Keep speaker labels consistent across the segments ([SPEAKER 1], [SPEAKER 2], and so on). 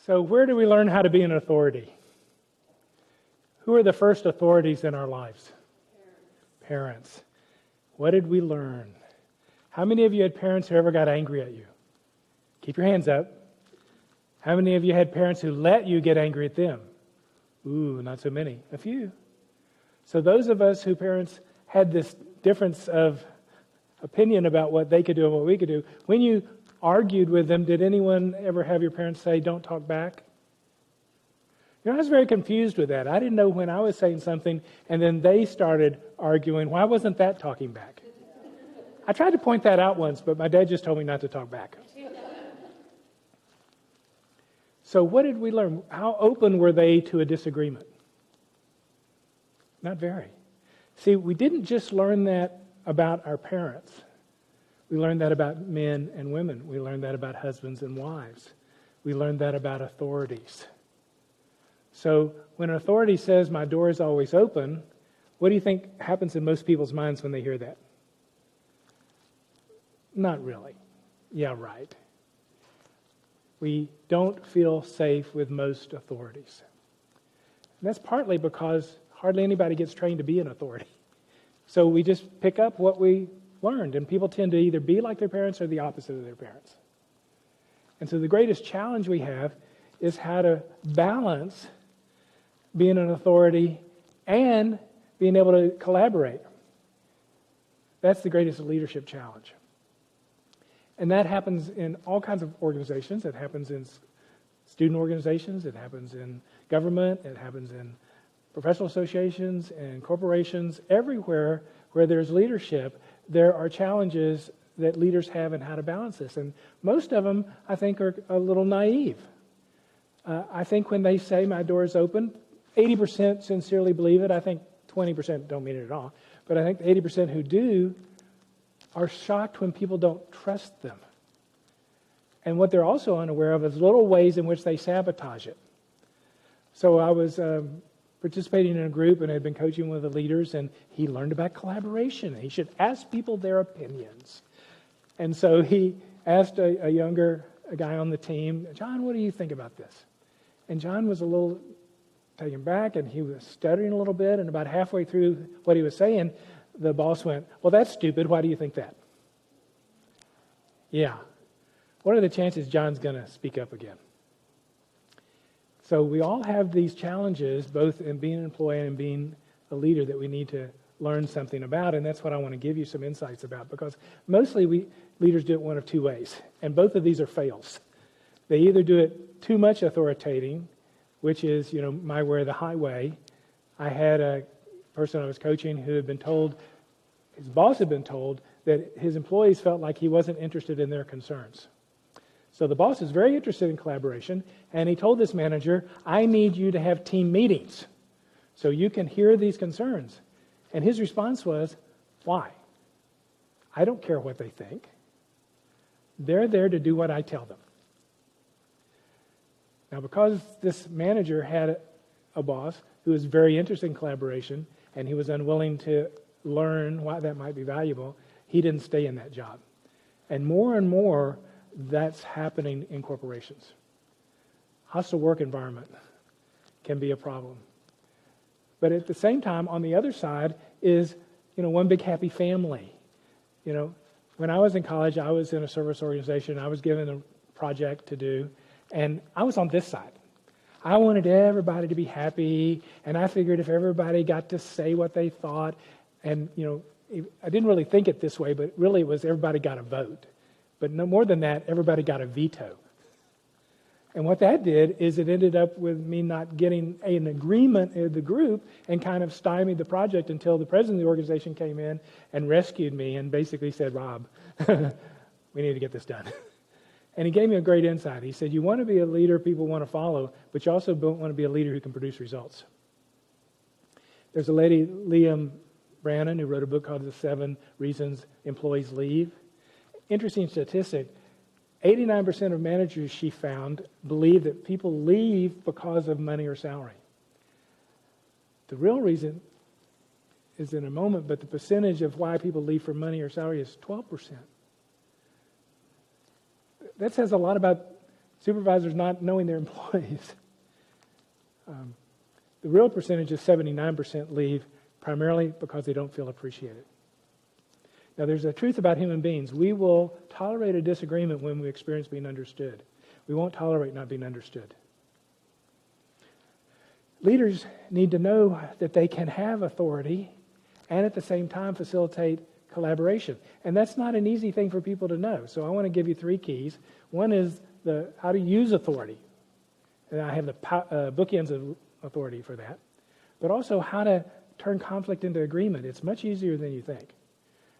[SPEAKER 1] So where do we learn how to be an authority? Who are the first authorities in our lives? Parents. What did we learn? How many of you had parents who ever got angry at you? Keep your hands up. How many of you had parents who let you get angry at them? Ooh, not so many. A few. So those of us whose parents had this difference of opinion about what they could do and what we could do, when you argued with them, did anyone ever have your parents say, don't talk back? I was very confused with that. I didn't know when I was saying something and then they started arguing, why wasn't that talking back? I tried to point that out once, but my dad just told me not to talk back. So what did we learn? How open were they to a disagreement? Not very. See, we didn't just learn that about our parents. We learned that about men and women. We learned that about husbands and wives. We learned that about authorities. So when an authority says, my door is always open, what do you think happens in most people's minds when they hear that? Not really. Yeah, right. We don't feel safe with most authorities. And that's partly because hardly anybody gets trained to be an authority. So we just pick up what we learned, and people tend to either be like their parents or the opposite of their parents. And so the greatest challenge we have is how to balance being an authority and being able to collaborate. That's the greatest leadership challenge. And that happens in all kinds of organizations. It happens in student organizations. It happens in government. It happens in professional associations and corporations. Everywhere where there's leadership, there are challenges that leaders have in how to balance this. And most of them, I think, are a little naive. I think when they say my door is open, 80% sincerely believe it. I think 20% don't mean it at all. But I think the 80% who do are shocked when people don't trust them. And what they're also unaware of is little ways in which they sabotage it. So I was participating in a group and had been coaching with the leaders, and he learned about collaboration. He should ask people their opinions. And so he asked a younger guy on the team, John, what do you think about this? And John was a little taken back, and he was stuttering a little bit, and about halfway through what he was saying, the boss went, well, that's stupid. Why do you think that? Yeah. What are the chances John's going to speak up again? So we all have these challenges, both in being an employee and being a leader, that we need to learn something about, and that's what I want to give you some insights about, because mostly leaders do it one of two ways, and both of these are fails. They either do it too much authoritating, which is, my way or the highway. I had a person I was coaching who had been told, his boss had been told, that his employees felt like he wasn't interested in their concerns. So the boss is very interested in collaboration, and he told this manager, I need you to have team meetings so you can hear these concerns. And his response was, why? I don't care what they think. They're there to do what I tell them. Now, because this manager had a boss who was very interested in collaboration, and he was unwilling to learn why that might be valuable, he didn't stay in that job. And more, that's happening in corporations. Hostile work environment can be a problem. But at the same time, on the other side is, one big happy family. When I was in college, I was in a service organization. I was given a project to do, and I was on this side. I wanted everybody to be happy, and I figured if everybody got to say what they thought, and, I didn't really think it this way, but really it was everybody got a vote. But no more than that, everybody got a veto. And what that did is it ended up with me not getting an agreement in the group and kind of stymied the project until the president of the organization came in and rescued me and basically said, Rob, we need to get this done. And he gave me a great insight. He said, you want to be a leader people want to follow, but you also don't want to be a leader who can produce results. There's a lady, Liam Brannon, who wrote a book called The 7 Reasons Employees Leave. Interesting statistic, 89% of managers she found believe that people leave because of money or salary. The real reason is in a moment, but the percentage of why people leave for money or salary is 12%. That says a lot about Supervisors not knowing their employees. The real percentage is 79% leave primarily because they don't feel appreciated. Now, there's a truth about human beings. We will tolerate a disagreement when we experience being understood. We won't tolerate not being understood. Leaders need to know that they can have authority and at the same time facilitate collaboration. And that's not an easy thing for people to know. So I want to give you 3 keys. One is how to use authority. And I have the bookends of authority for that. But also how to turn conflict into agreement. It's much easier than you think.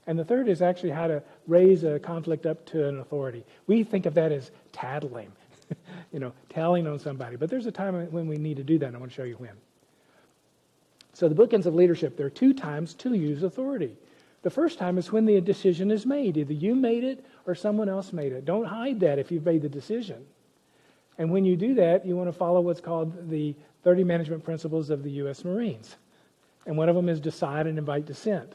[SPEAKER 1] And the third is actually how to raise a conflict up to an authority. We think of that as tattling, telling on somebody. But there's a time when we need to do that, and I want to show you when. So the bookends of leadership, there are 2 times to use authority. The first time is when the decision is made. Either you made it or someone else made it. Don't hide that if you've made the decision. And when you do that, you want to follow what's called the 30 management principles of the U.S. Marines. And one of them is decide and invite dissent.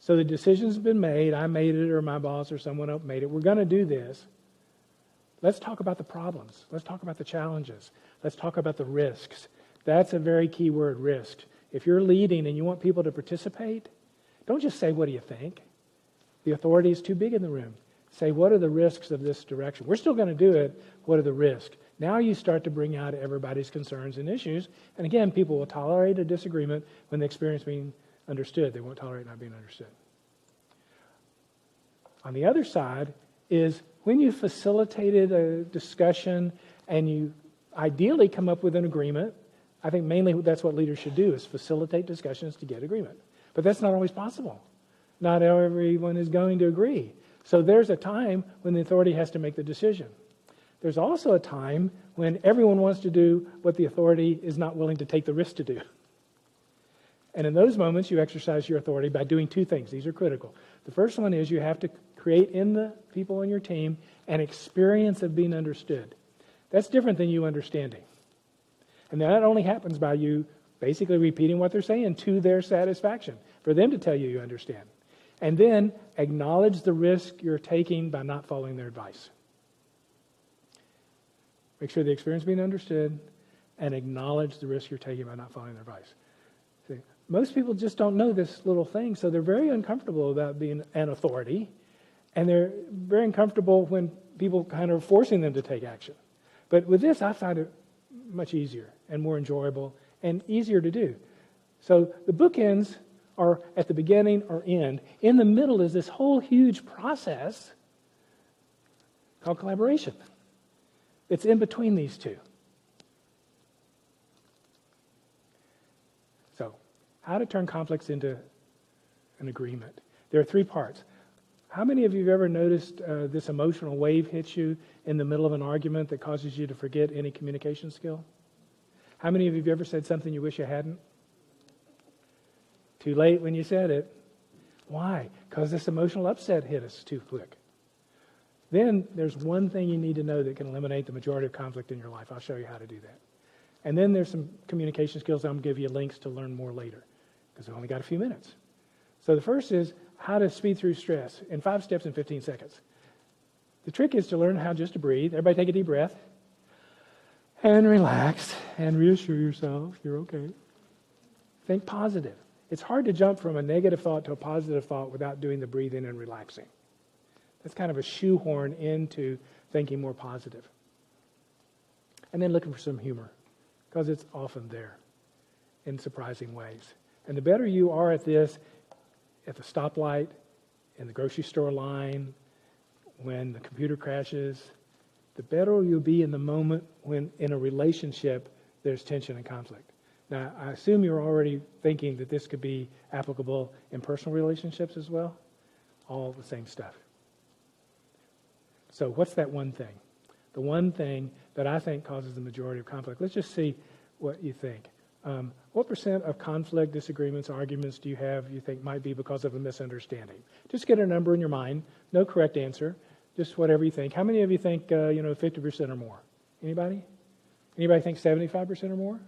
[SPEAKER 1] So the decision's been made. I made it, or my boss or someone else made it. We're going to do this. Let's talk about the problems. Let's talk about the challenges. Let's talk about the risks. That's a very key word, risk. If you're leading and you want people to participate, don't just say, what do you think? The authority is too big in the room. Say, what are the risks of this direction? We're still going to do it. What are the risks? Now you start to bring out everybody's concerns and issues. And again, people will tolerate a disagreement when they experience being understood. They won't tolerate not being understood. On the other side is when you facilitated a discussion and you ideally come up with an agreement. I think mainly that's what leaders should do, is facilitate discussions to get agreement. But that's not always possible. Not everyone is going to agree. So there's a time when the authority has to make the decision. There's also a time when everyone wants to do what the authority is not willing to take the risk to do. And in those moments, you exercise your authority by doing 2 things. These are critical. The first one is you have to create in the people on your team an experience of being understood. That's different than you understanding. And that only happens by you basically repeating what they're saying to their satisfaction, for them to tell you understand. And then acknowledge the risk you're taking by not following their advice. Make sure the experience is being understood and acknowledge the risk you're taking by not following their advice. See, most people just don't know this little thing, so they're very uncomfortable about being an authority, and they're very uncomfortable when people kind of are forcing them to take action. But with this, I find it much easier and more enjoyable and easier to do. So the bookends are at the beginning or end. In the middle is this whole huge process called collaboration. It's in between these 2. So, how to turn conflicts into an agreement. There are 3 parts. How many of you have ever noticed this emotional wave hits you in the middle of an argument that causes you to forget any communication skill? How many of you have ever said something you wish you hadn't? Too late when you said it. Why? Because this emotional upset hit us too quick. Then there's one thing you need to know that can eliminate the majority of conflict in your life. I'll show you how to do that. And then there's some communication skills. I'm going to give you links to learn more later because we've only got a few minutes. So the first is how to speed through stress in 5 steps in 15 seconds. The trick is to learn how just to breathe. Everybody take a deep breath and relax and reassure yourself you're okay. Think positive. It's hard to jump from a negative thought to a positive thought without doing the breathing and relaxing. That's kind of a shoehorn into thinking more positive. And then looking for some humor, because it's often there in surprising ways. And the better you are at this, at the stoplight, in the grocery store line, when the computer crashes, the better you'll be in the moment when in a relationship there's tension and conflict. Now, I assume you're already thinking that this could be applicable in personal relationships as well. All the same stuff. So what's that one thing? The one thing that I think causes the majority of conflict. Let's just see what you think. What percent of conflict, disagreements, arguments do you have you think might be because of a misunderstanding? Just get a number in your mind. No correct answer. Just whatever you think. How many of you think 50% or more? Anybody? Anybody think 75% or more?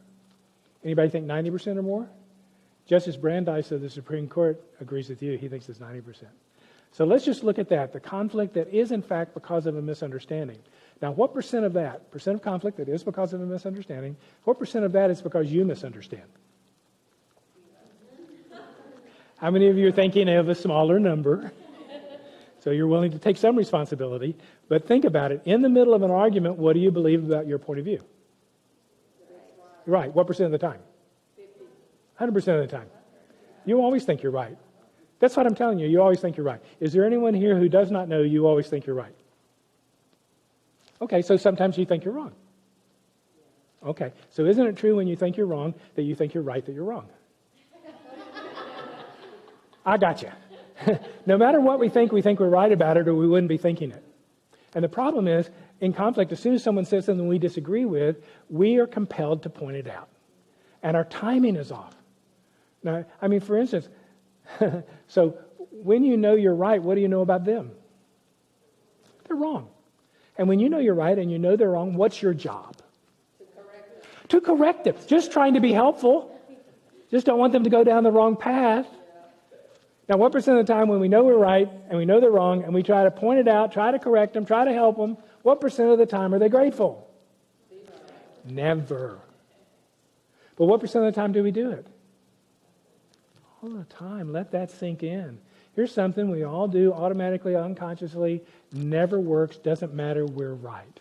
[SPEAKER 1] Anybody think 90% or more? Justice Brandeis of the Supreme Court agrees with you. He thinks it's 90%. So let's just look at that. The conflict that is in fact because of a misunderstanding. Now, what percent of that, percent of conflict that is because of a misunderstanding, what percent of that is because you misunderstand? How many of you are thinking of a smaller number? So you're willing to take some responsibility. But think about it. In the middle of an argument, what do you believe about your point of view? Right. What percent of the time? 100% of the time. You always think you're right. That's what I'm telling you. You always think you're right. Is there anyone here who does not know you always think you're right? Okay, so sometimes you think you're wrong. Okay, so isn't it true when you think you're wrong that you think you're right that you're wrong? I got you. No matter what we think we're right about it or we wouldn't be thinking it. And the problem is, in conflict, as soon as someone says something we disagree with, we are compelled to point it out. And our timing is off. Now, I mean, for instance, so when you know you're right, what do you know about them? They're wrong. And when you know you're right and you know they're wrong, what's your job? To correct them. Just trying to be helpful. Just don't want them to go down the wrong path. Now, what percent of the time when we know we're right and we know they're wrong and we try to point it out, try to correct them, try to help them, what percent of the time are they grateful? Never. But what percent of the time do we do it? All the time. Let that sink in. Here's something we all do automatically, unconsciously, never works, doesn't matter, we're right.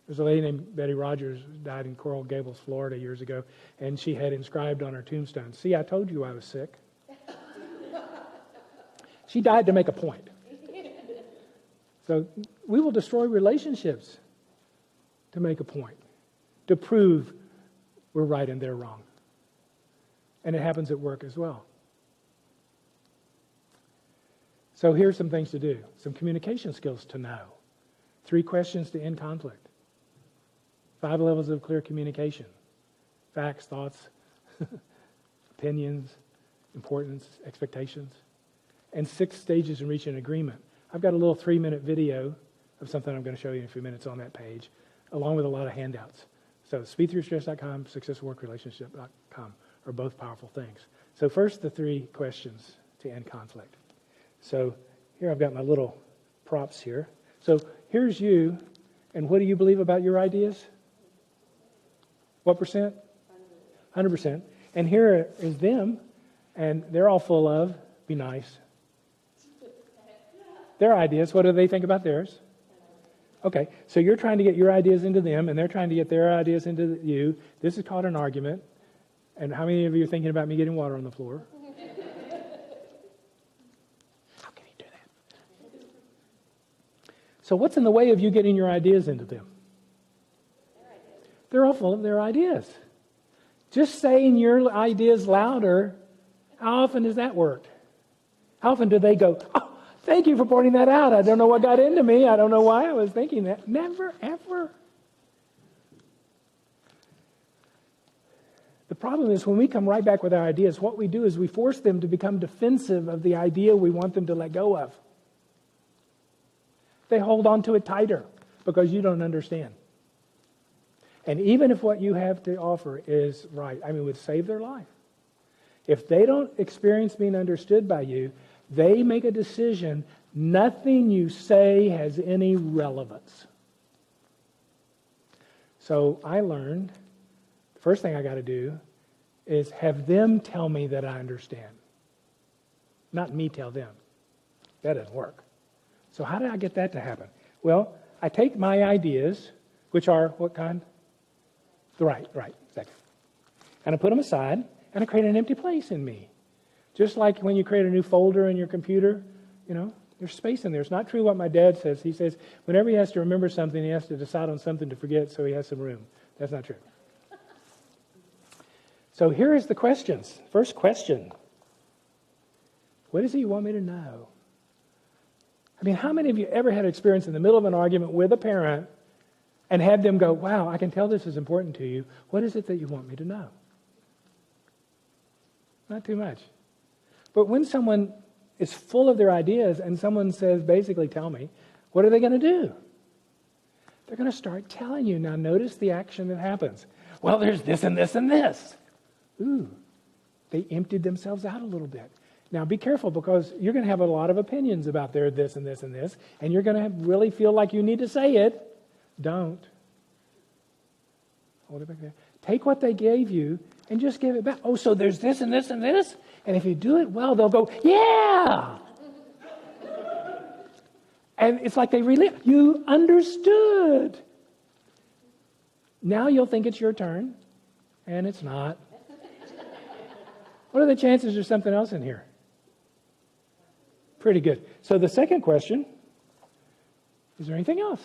[SPEAKER 1] There's a lady named Betty Rogers who died in Coral Gables, Florida years ago, and she had inscribed on her tombstone, "See, I told you I was sick." She died to make a point. So we will destroy relationships to make a point, to prove we're right and they're wrong. And it happens at work as well. So here's some things to do, some communication skills to know. 3 questions to end conflict. 5 levels of clear communication. Facts, thoughts, opinions, importance, expectations. And 6 stages in reaching agreement. I've got a little 3-minute video of something I'm going to show you in a few minutes on that page, along with a lot of handouts. So speedthroughstress.com, successfulworkrelationship.com are both powerful things. So first, the 3 questions to end conflict. So here I've got my little props here. So here's you, and what do you believe about your ideas? What percent? 100%. And here is them, and they're all full of, be nice. Their ideas, what do they think about theirs? Okay, so you're trying to get your ideas into them, and they're trying to get their ideas into you. This is called an argument. And how many of you are thinking about me getting water on the floor? How can you do that? So what's in the way of you getting your ideas into them? They're all full of their ideas. Just saying your ideas louder, how often does that work? How often do they go, "Oh, thank you for pointing that out. I don't know what got into me. I don't know why I was thinking that." Never, ever. The problem is when we come right back with our ideas, what we do is we force them to become defensive of the idea we want them to let go of. They hold on to it tighter because you don't understand. And even if what you have to offer is right, I mean, it would save their life. If they don't experience being understood by you, they make a decision, nothing you say has any relevance. So I learned, the first thing I got to do is have them tell me that I understand. Not me tell them. That doesn't work. So how did I get that to happen? Well, I take my ideas, which are what kind? Right, exactly. And I put them aside, and I create an empty place in me. Just like when you create a new folder in your computer, there's space in there. It's not true what my dad says. He says whenever he has to remember something, he has to decide on something to forget so he has some room. That's not true. So here is the questions. First question. What is it you want me to know? I mean, how many of you ever had experience in the middle of an argument with a parent and had them go, "Wow, I can tell this is important to you. What is it that you want me to know?" Not too much. But when someone is full of their ideas and someone says, basically, "Tell me," what are they going to do? They're going to start telling you. Now notice the action that happens. Well, there's this and this and this. Ooh, they emptied themselves out a little bit. Now, be careful, because you're going to have a lot of opinions about their this and this and this, and you're going to really feel like you need to say it. Don't. Hold it back there. Take what they gave you and just give it back. Oh, so there's this and this and this? And if you do it well, they'll go, yeah! And it's like they relive. You understood. Now you'll think it's your turn, and it's not. What are the chances there's something else in here? Pretty good. So the second question, is there anything else?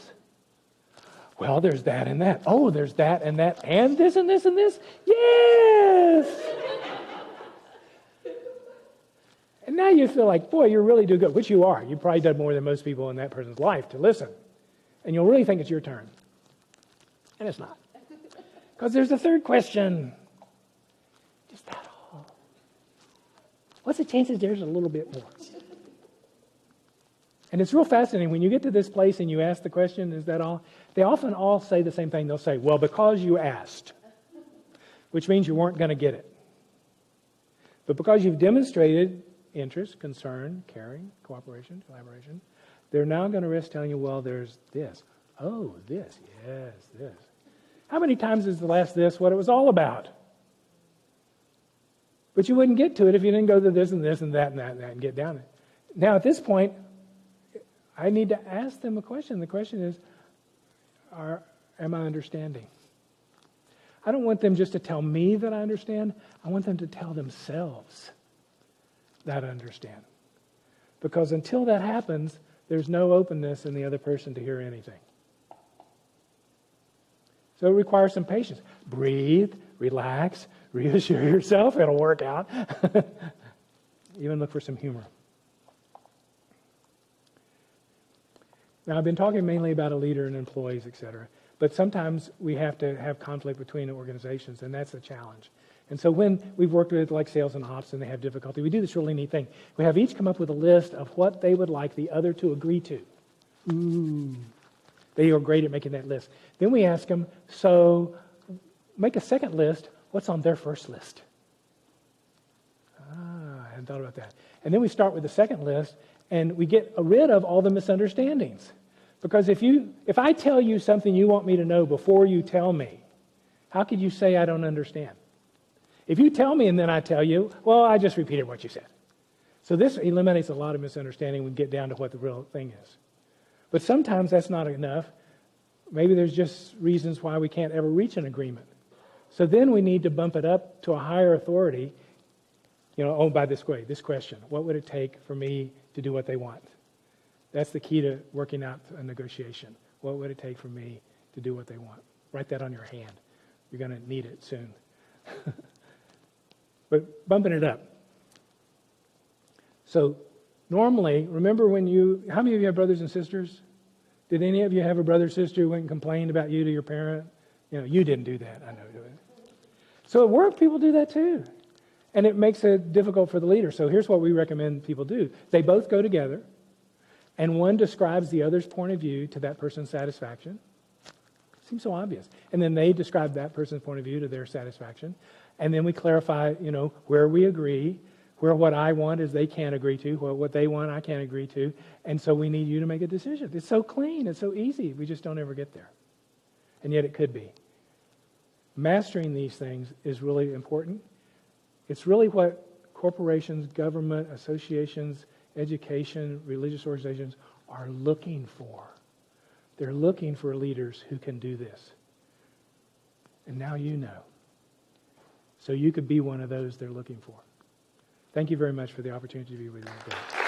[SPEAKER 1] Well, there's that and that. Oh, there's that and that, and this and this and this. Yes! And now you feel like, boy, you really do good, which you are. You probably done more than most people in that person's life to listen. And you'll really think it's your turn. And it's not. Because there's a third question. Is that all? What's the chances there's a little bit more? And it's real fascinating. When you get to this place and you ask the question, is that all? They often all say the same thing. They'll say, well, because you asked, which means you weren't going to get it. But because you've demonstrated interest, concern, caring, cooperation, collaboration, they're now going to risk telling you, well, there's this. Oh, this. Yes, this. How many times is the last this what it was all about? But you wouldn't get to it if you didn't go to this and this and that and that and that and get down it. Now, at this point, I need to ask them a question. The question is, am I understanding? I don't want them just to tell me that I understand. I want them to tell themselves that I understand. Because until that happens, there's no openness in the other person to hear anything. So it requires some patience. Breathe, relax, reassure yourself. It'll work out. Even look for some humor. Now, I've been talking mainly about a leader and employees, etc. But sometimes we have to have conflict between organizations, and that's a challenge. And so when we've worked with like sales and ops and they have difficulty, we do this really neat thing. We have each come up with a list of what they would like the other to agree to. Ooh. They are great at making that list. Then we ask them, so make a second list. What's on their first list? I hadn't thought about that. And then we start with the second list, and we get rid of all the misunderstandings. Because if I tell you something you want me to know before you tell me, how could you say I don't understand? If you tell me and then I tell you, well, I just repeated what you said. So this eliminates a lot of misunderstanding. We get down to what the real thing is. But sometimes that's not enough. Maybe there's just reasons why we can't ever reach an agreement. So then we need to bump it up to a higher authority. By this question, what would it take for me to do what they want? That's the key to working out a negotiation. What would it take for me to do what they want? Write that on your hand. You're going to need it soon. But bumping it up. So normally, remember how many of you have brothers and sisters? Did any of you have a brother or sister who went and complained about you to your parent? You didn't do that. I know. So at work, people do that too. And it makes it difficult for the leader. So here's what we recommend people do. They both go together, and one describes the other's point of view to that person's satisfaction. Seems so obvious. And then they describe that person's point of view to their satisfaction. And then we clarify, where we agree, where what I want is they can't agree to, what they want I can't agree to. And so we need you to make a decision. It's so clean. It's so easy. We just don't ever get there. And yet it could be. Mastering these things is really important. It's really what corporations, government, associations, education, religious organizations are looking for. They're looking for leaders who can do this. And now you know. So you could be one of those they're looking for. Thank you very much for the opportunity to be with you today.